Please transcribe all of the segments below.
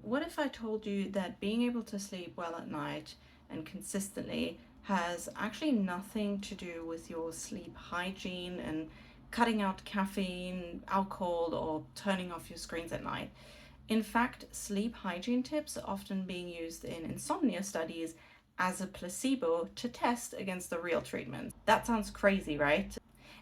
what if I told you that being able to sleep well at night and consistently has actually nothing to do with your sleep hygiene and cutting out caffeine, alcohol, or turning off your screens at night? In fact, sleep hygiene tips are often being used in insomnia studies as a placebo to test against the real treatment. That sounds crazy, right?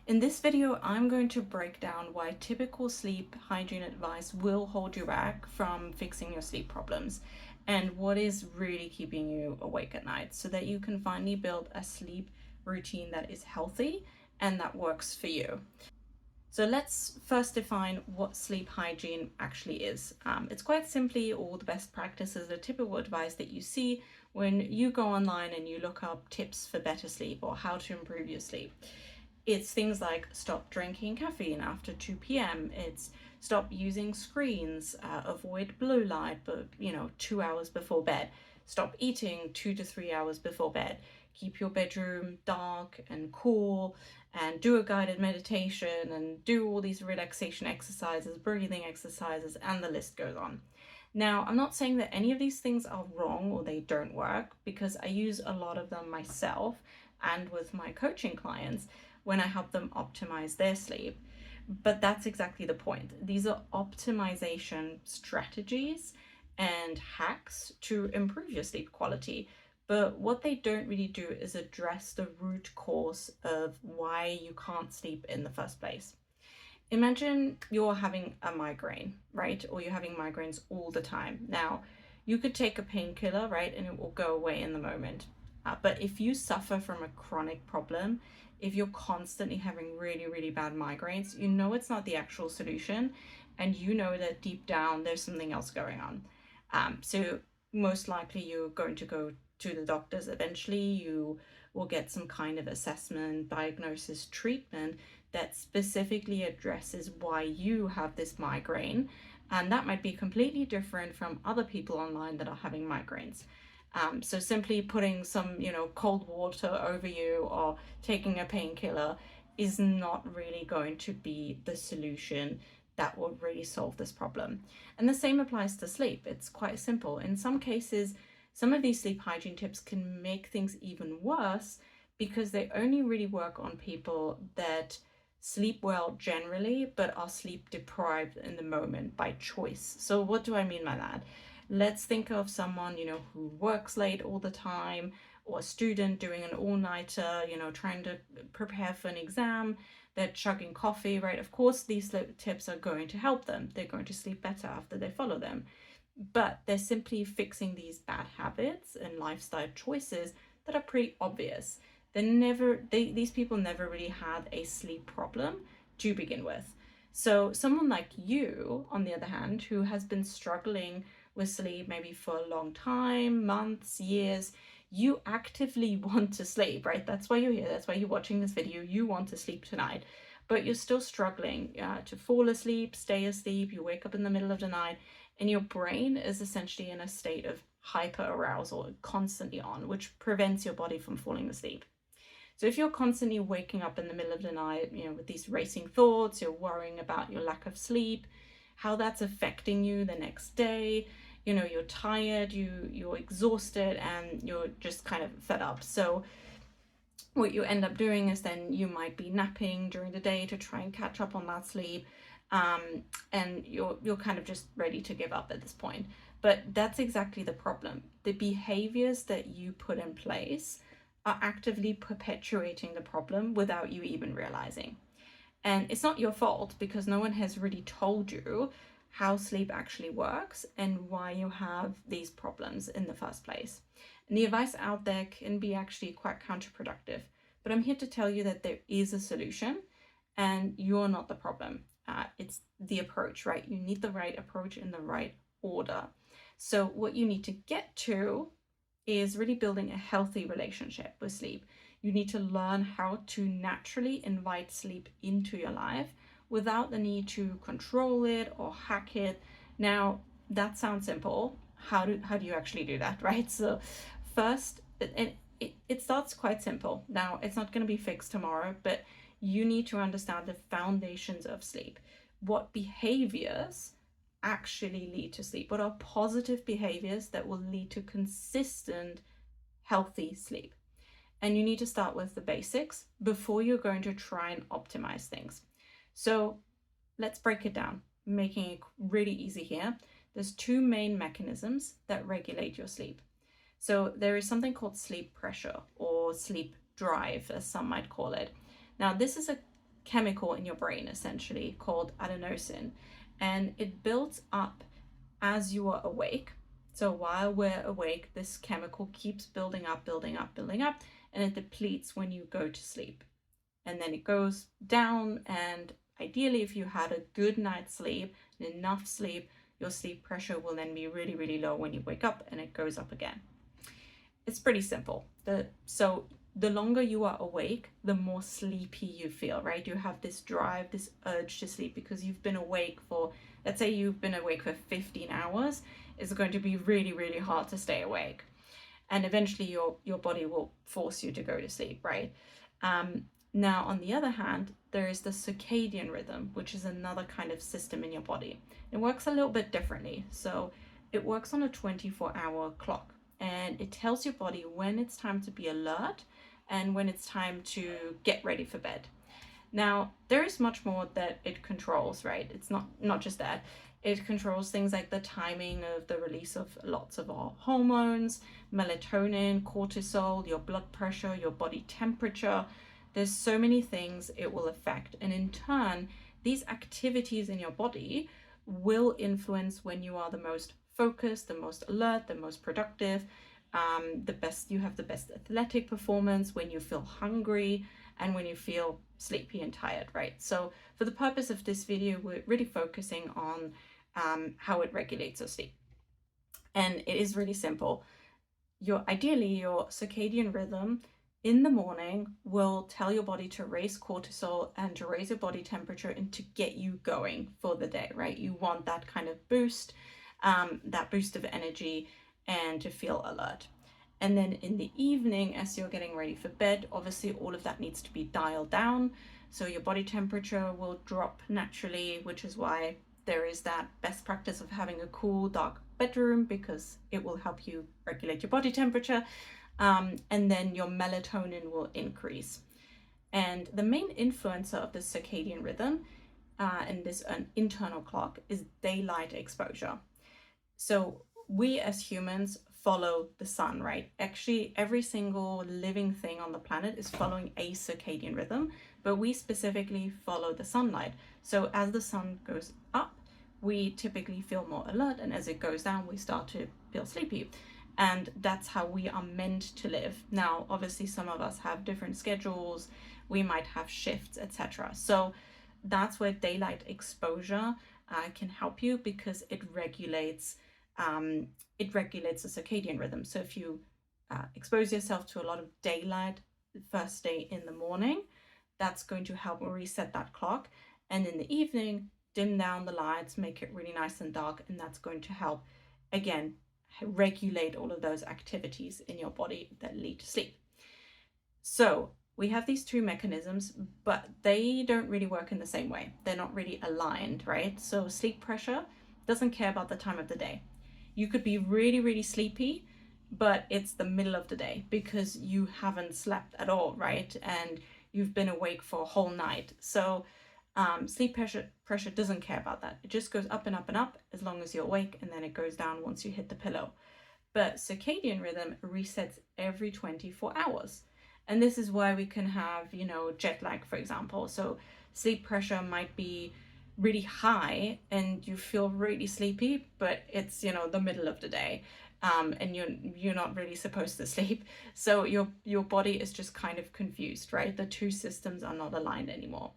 In this video, I'm going to break down why typical sleep hygiene advice will hold you back from fixing your sleep problems and what is really keeping you awake at night so that you can finally build a sleep routine that is healthy and that works for you. So let's first define what sleep hygiene actually is. It's quite simply all the best practices, the typical advice that you see when you go online and you look up tips for better sleep or how to improve your sleep. It's things like stop drinking caffeine after 2 p.m. It's stop using screens, avoid blue light, but 2 hours before bed. Stop eating 2 to 3 hours before bed. Keep your bedroom dark and cool, and do a guided meditation and do all these relaxation exercises, breathing exercises, and the list goes on. Now, I'm not saying that any of these things are wrong or they don't work, because I use a lot of them myself and with my coaching clients when I help them optimize their sleep. But that's exactly the point. These are optimization strategies and hacks to improve your sleep quality. But what they don't really do is address the root cause of why you can't sleep in the first place. Imagine you're having a migraine, right? Or you're having migraines all the time. Now, you could take a painkiller, right? And it will go away in the moment. But if you suffer from a chronic problem, if you're constantly having really, really bad migraines, you know it's not the actual solution, and you know that deep down there's something else going on. So most likely you're going to go to the doctors eventually. You will get some kind of assessment, diagnosis, treatment that specifically addresses why you have this migraine. And that might be completely different from other people online that are having migraines. So simply putting some, cold water over you or taking a painkiller is not really going to be the solution that will really solve this problem. And the same applies to sleep. It's quite simple. In some cases, some of these sleep hygiene tips can make things even worse because they only really work on people that sleep well generally, but are sleep deprived in the moment by choice. So what do I mean by that? Let's think of someone, who works late all the time, or a student doing an all-nighter, trying to prepare for an exam. They're chugging coffee, right? Of course, these tips are going to help them. They're going to sleep better after they follow them. But they're simply fixing these bad habits and lifestyle choices that are pretty obvious. These people never really had a sleep problem to begin with. So someone like you, on the other hand, who has been struggling with sleep maybe for a long time, months, years, you actively want to sleep, right? That's why you're here. That's why you're watching this video. You want to sleep tonight, but you're still struggling to fall asleep, stay asleep. You wake up in the middle of the night and your brain is essentially in a state of hyperarousal, constantly on, which prevents your body from falling asleep. So if you're constantly waking up in the middle of the night, with these racing thoughts, you're worrying about your lack of sleep, how that's affecting you the next day, you're tired, you're exhausted, and you're just kind of fed up. So what you end up doing is then you might be napping during the day to try and catch up on that sleep. And you're kind of just ready to give up at this point. But that's exactly the problem. The behaviors that you put in place are actively perpetuating the problem without you even realizing. And it's not your fault, because no one has really told you how sleep actually works and why you have these problems in the first place. And the advice out there can be actually quite counterproductive. But I'm here to tell you that there is a solution and you're not the problem. It's the approach, right? You need the right approach in the right order. So what you need to get to is really building a healthy relationship with sleep. You need to learn how to naturally invite sleep into your life without the need to control it or hack it. Now, that sounds simple. How do you actually do that, right? So first, it starts quite simple. Now, it's not going to be fixed tomorrow, but you need to understand the foundations of sleep. What behaviors actually lead to sleep? What are positive behaviors that will lead to consistent, healthy sleep? And you need to start with the basics before you're going to try and optimize things. So let's break it down, making it really easy here. There's two main mechanisms that regulate your sleep. So there is something called sleep pressure or sleep drive, as some might call it. Now, this is a chemical in your brain, essentially, called adenosine, and it builds up as you are awake. So while we're awake, this chemical keeps building up, building up, building up, and it depletes when you go to sleep. And then it goes down, and ideally, if you had a good night's sleep and enough sleep, your sleep pressure will then be really, really low when you wake up, and it goes up again. It's pretty simple. So the longer you are awake, the more sleepy you feel, right? You have this drive, this urge to sleep because you've been awake for, let's say you've been awake for 15 hours. It's going to be really, really hard to stay awake. And eventually your body will force you to go to sleep, right? Now, on the other hand, there is the circadian rhythm, which is another kind of system in your body. It works a little bit differently. So it works on a 24-hour clock, and it tells your body when it's time to be alert and when it's time to get ready for bed. Now, there is much more that it controls, right? It's not just that. It controls things like the timing of the release of lots of our hormones, melatonin, cortisol, your blood pressure, your body temperature. There's so many things it will affect. And in turn, these activities in your body will influence when you are the most focused, the most alert, the most productive, you have the best athletic performance, when you feel hungry, and when you feel sleepy and tired, right? So for the purpose of this video, we're really focusing on how it regulates your sleep. And it is really simple. Ideally, your circadian rhythm in the morning will tell your body to raise cortisol and to raise your body temperature and to get you going for the day, right? You want that kind of boost, that boost of energy, and to feel alert. And then in the evening, as you're getting ready for bed, obviously all of that needs to be dialed down. So your body temperature will drop naturally, which is why there is that best practice of having a cool, dark bedroom, because it will help you regulate your body temperature. And then your melatonin will increase. And the main influencer of the circadian rhythm and this internal clock is daylight exposure. So we as humans follow the sun, right? Actually, every single living thing on the planet is following a circadian rhythm, but we specifically follow the sunlight. So as the sun goes up, we typically feel more alert, and as it goes down, we start to feel sleepy. And that's how we are meant to live. Now, obviously, some of us have different schedules, we might have shifts, etc. So that's where daylight exposure can help you, because it regulates the circadian rhythm. So if you expose yourself to a lot of daylight the first day in the morning, that's going to help reset that clock. And in the evening, dim down the lights, make it really nice and dark, and that's going to help, again, regulate all of those activities in your body that lead to sleep. So we have these two mechanisms, but they don't really work in the same way. They're not really aligned, right? So sleep pressure doesn't care about the time of the day. You could be really, really sleepy, but it's the middle of the day because you haven't slept at all, right? And you've been awake for a whole night. So sleep pressure doesn't care about that. It just goes up and up and up as long as you're awake, and then it goes down once you hit the pillow. But circadian rhythm resets every 24 hours. And this is why we can have, jet lag, for example. So sleep pressure might be really high and you feel really sleepy, but it's, the middle of the day. And you're not really supposed to sleep. So your body is just kind of confused, right? The two systems are not aligned anymore.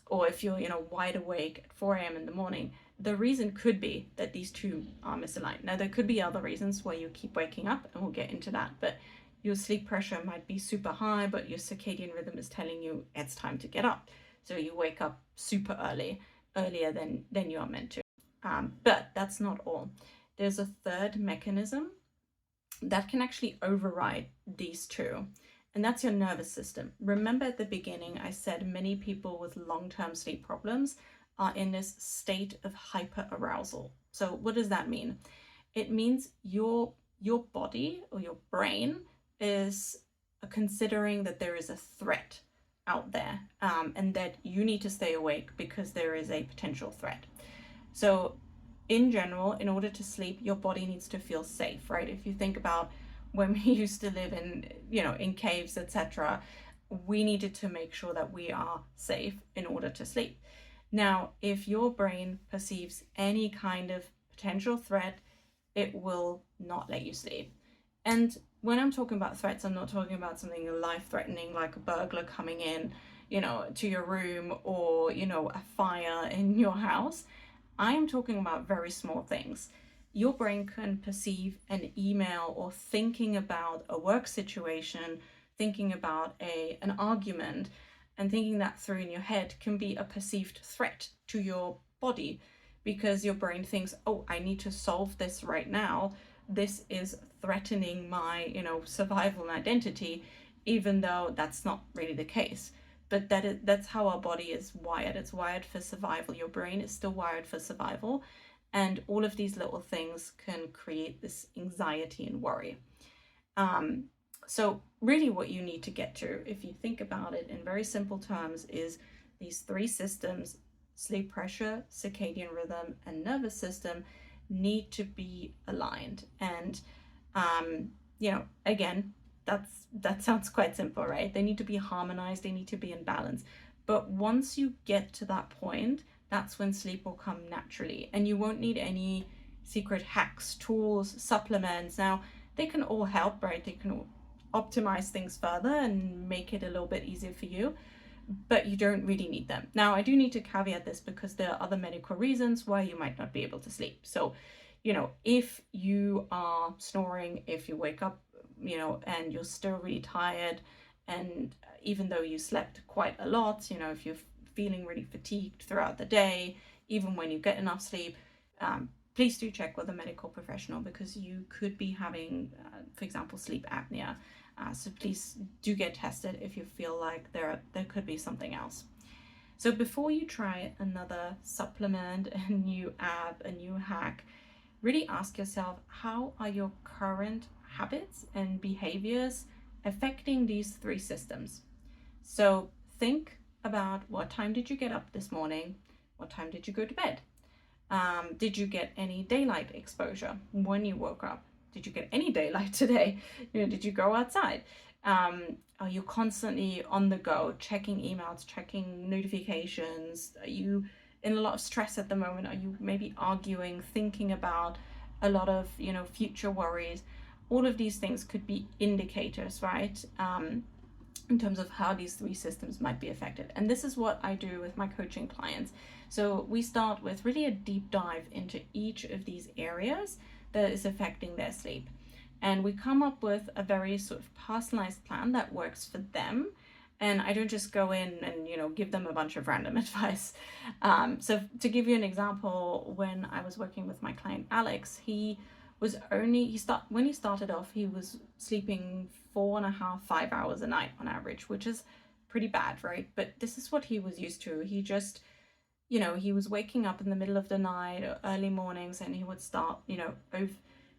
Or if you're, wide awake at 4 a.m. in the morning, the reason could be that these two are misaligned. Now, there could be other reasons why you keep waking up, and we'll get into that, but your sleep pressure might be super high, but your circadian rhythm is telling you it's time to get up. So you wake up super earlier than you are meant to. But that's not all. There's a third mechanism that can actually override these two, and that's your nervous system. Remember at the beginning, I said many people with long-term sleep problems are in this state of hyperarousal. So what does that mean? It means your body or your brain is considering that there is a threat out there, and that you need to stay awake because there is a potential threat. So in general, in order to sleep, your body needs to feel safe, right? If you think about when we used to live in, in caves, etc., we needed to make sure that we are safe in order to sleep. Now, if your brain perceives any kind of potential threat, it will not let you sleep. And when I'm talking about threats, I'm not talking about something life-threatening like a burglar coming in, to your room, or, a fire in your house. I am talking about very small things. Your brain can perceive an email or thinking about a work situation, thinking about an argument, and thinking that through in your head can be a perceived threat to your body, because your brain thinks, oh, I need to solve this right now. This is threatening my, survival and identity, even though that's not really the case. But that's how our body is wired. It's wired for survival. Your brain is still wired for survival. And all of these little things can create this anxiety and worry. So really what you need to get to, if you think about it in very simple terms, is these three systems: sleep pressure, circadian rhythm, and nervous system need to be aligned. And, again, that sounds quite simple, right? They need to be harmonized, they need to be in balance. But once you get to that point, that's when sleep will come naturally, and you won't need any secret hacks, tools, supplements. Now, they can all help, right? They can optimize things further and make it a little bit easier for you, but you don't really need them. Now, I do need to caveat this because there are other medical reasons why you might not be able to sleep. So, if you are snoring, if you wake up, and you're still really tired, and even though you slept quite a lot, if you're feeling really fatigued throughout the day, even when you get enough sleep, please do check with a medical professional, because you could be having, for example, sleep apnea. So please do get tested if you feel like there could be something else. So before you try another supplement, a new app, a new hack, really ask yourself, how are your current habits and behaviors affecting these three systems? So think about, what time did you get up this morning? What time did you go to bed? Did you get any daylight exposure when you woke up? Did you get any daylight today? Did you go outside? Are you constantly on the go, checking emails, checking notifications? Are you in a lot of stress at the moment? Are you maybe arguing, thinking about a lot of, future worries? All of these things could be indicators, right? In terms of how these three systems might be affected. And this is what I do with my coaching clients. So we start with really a deep dive into each of these areas that is affecting their sleep. And we come up with a very sort of personalized plan that works for them. And I don't just go in and, give them a bunch of random advice. So to give you an example, when I was working with my client, Alex, when he started off, he was sleeping 4.5, 5 hours a night on average, which is pretty bad, right? But this is what he was used to. He just, he was waking up in the middle of the night or early mornings, and he would start,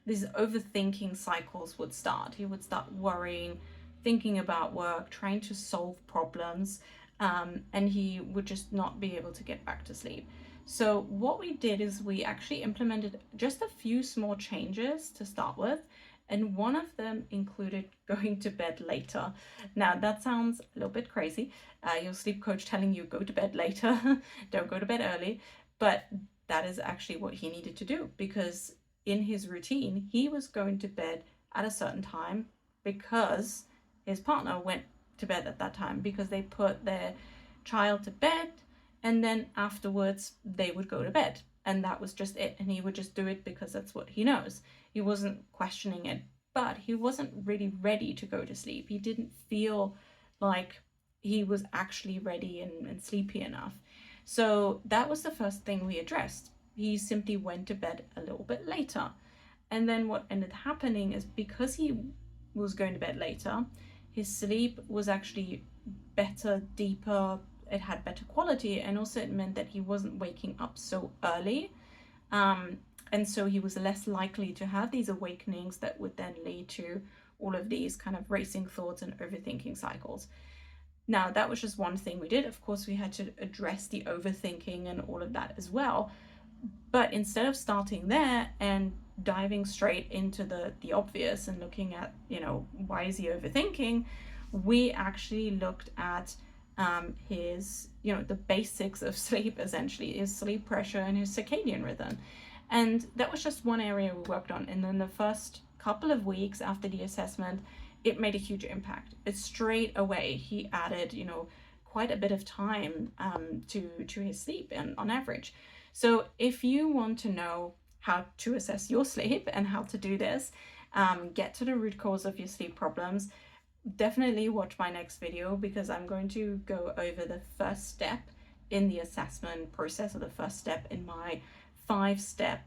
these overthinking cycles would start. He would start worrying, thinking about work, trying to solve problems, and he would just not be able to get back to sleep. So what we did is we actually implemented just a few small changes to start with, and one of them included going to bed later. Now that sounds a little bit crazy, your sleep coach telling you go to bed later, don't go to bed early, but that is actually what he needed to do, because in his routine, he was going to bed at a certain time because his partner went to bed at that time, because they put their child to bed, and then afterwards they would go to bed, and that was just it. And he would just do it because that's what he knows. He wasn't questioning it, but he wasn't really ready to go to sleep. He didn't feel like he was actually ready and sleepy enough. So that was the first thing we addressed. He simply went to bed a little bit later. And then what ended happening is, because he was going to bed later, his sleep was actually better, deeper, it had better quality, and also it meant that he wasn't waking up so early. And so he was less likely to have these awakenings that would then lead to all of these kind of racing thoughts and overthinking cycles. Now, that was just one thing we did. Of course, we had to address the overthinking and all of that as well. But instead of starting there and diving straight into the obvious and looking at, why is he overthinking, we actually looked at his, the basics of sleep, essentially, his sleep pressure and his circadian rhythm. And that was just one area we worked on. And then the first couple of weeks after the assessment, it made a huge impact. It straight away, he added, quite a bit of time to his sleep and on average. So if you want to know how to assess your sleep and how to do this, get to the root cause of your sleep problems, definitely watch my next video, because I'm going to go over the first step in the assessment process, or the first step in my 5-step,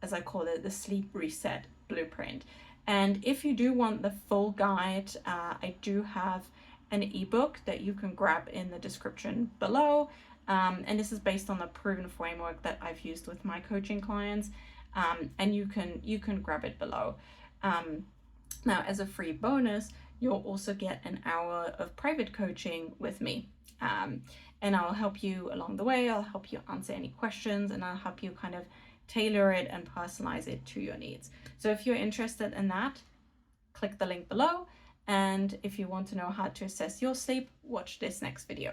as I call it, the sleep reset blueprint. And if you do want the full guide, I do have an ebook that you can grab in the description below. And this is based on a proven framework that I've used with my coaching clients. And you can grab it below. Now, as a free bonus, you'll also get an hour of private coaching with me. And I'll help you along the way. I'll help you answer any questions, and I'll help you kind of tailor it and personalize it to your needs. So if you're interested in that, click the link below. And if you want to know how to assess your sleep, watch this next video.